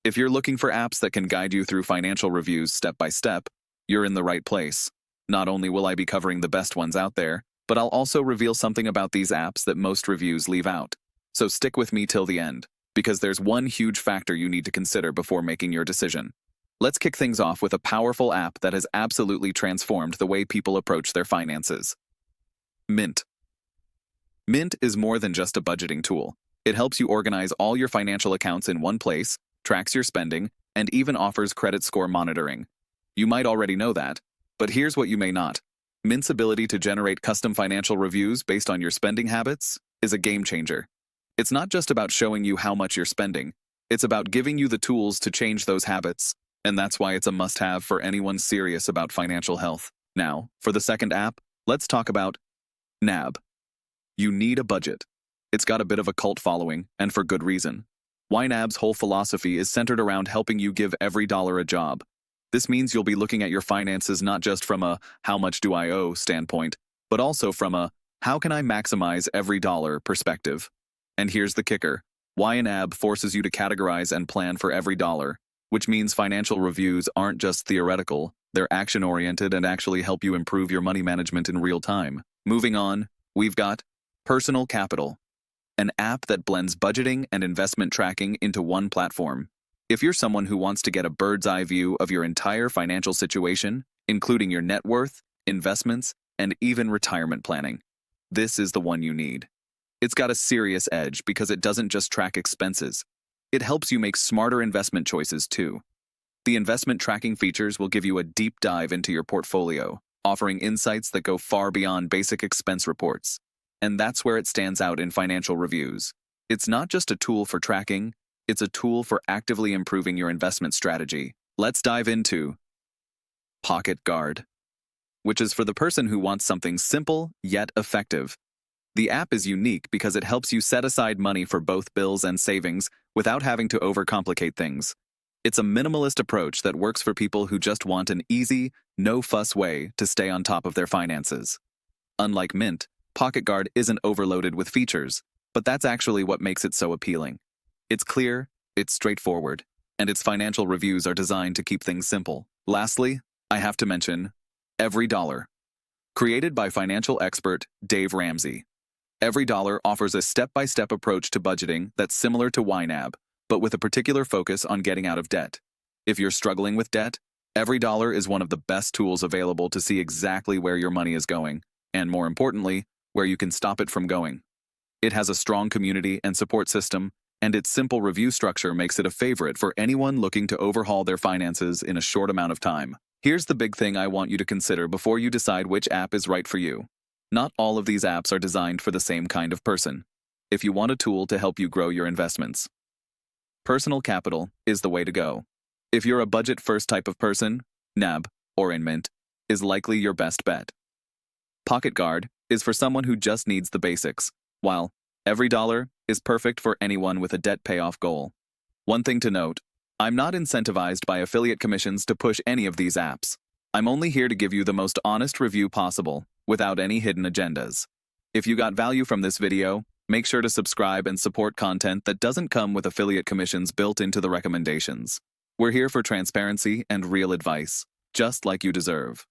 If you're looking for apps that can guide you through financial reviews step by step, you're in the right place. Not only will I be covering the best ones out there, but I'll also reveal something about these apps that most reviews leave out. So stick with me till the end, because there's one huge factor you need to consider before making your decision. Let's kick things off with a powerful app that has absolutely transformed the way people approach their finances. Mint. Mint is more than just a budgeting tool. It helps you organize all your financial accounts in one place, tracks your spending, and even offers credit score monitoring. You might already know that, but here's what you may not. Mint's ability to generate custom financial reviews based on your spending habits is a game changer. It's not just about showing you how much you're spending, it's about giving you the tools to change those habits, and that's why it's a must-have for anyone serious about financial health. Now, for the second app, let's talk about NAB. You need a budget. It's got a bit of a cult following, and for good reason. YNAB's whole philosophy is centered around helping you give every dollar a job. This means you'll be looking at your finances not just from a "how much do I owe" standpoint, but also from a "how can I maximize every dollar" perspective. And here's the kicker. YNAB forces you to categorize and plan for every dollar, which means financial reviews aren't just theoretical, they're action-oriented and actually help you improve your money management in real time. Moving on, we've got Personal Capital, an app that blends budgeting and investment tracking into one platform. If you're someone who wants to get a bird's-eye view of your entire financial situation, including your net worth, investments, and even retirement planning, this is the one you need. It's got a serious edge because it doesn't just track expenses. It helps you make smarter investment choices too. The investment tracking features will give you a deep dive into your portfolio, offering insights that go far beyond basic expense reports. And that's where it stands out in financial reviews. It's not just a tool for tracking, it's a tool for actively improving your investment strategy. Let's dive into Pocket Guard, which is for the person who wants something simple yet effective. The app is unique because it helps you set aside money for both bills and savings without having to overcomplicate things. It's a minimalist approach that works for people who just want an easy, no-fuss way to stay on top of their finances. Unlike Mint, Pocket Guard isn't overloaded with features, but that's actually what makes it so appealing. It's clear, it's straightforward, and its financial reviews are designed to keep things simple. Lastly, I have to mention Every Dollar. Created by financial expert Dave Ramsey, Every Dollar offers a step-by-step approach to budgeting that's similar to YNAB, but with a particular focus on getting out of debt. If you're struggling with debt, Every Dollar is one of the best tools available to see exactly where your money is going, and more importantly, where you can stop it from going. It has a strong community and support system, and its simple review structure makes it a favorite for anyone looking to overhaul their finances in a short amount of time. Here's the big thing I want you to consider before you decide which app is right for you. Not all of these apps are designed for the same kind of person. If you want a tool to help you grow your investments, Personal Capital is the way to go. If you're a budget-first type of person, NAB, or Mint, is likely your best bet. Pocket Guard is for someone who just needs the basics, while Every Dollar is perfect for anyone with a debt payoff goal. One thing to note, I'm not incentivized by affiliate commissions to push any of these apps. I'm only here to give you the most honest review possible, without any hidden agendas. If you got value from this video, make sure to subscribe and support content that doesn't come with affiliate commissions built into the recommendations. We're here for transparency and real advice, just like you deserve.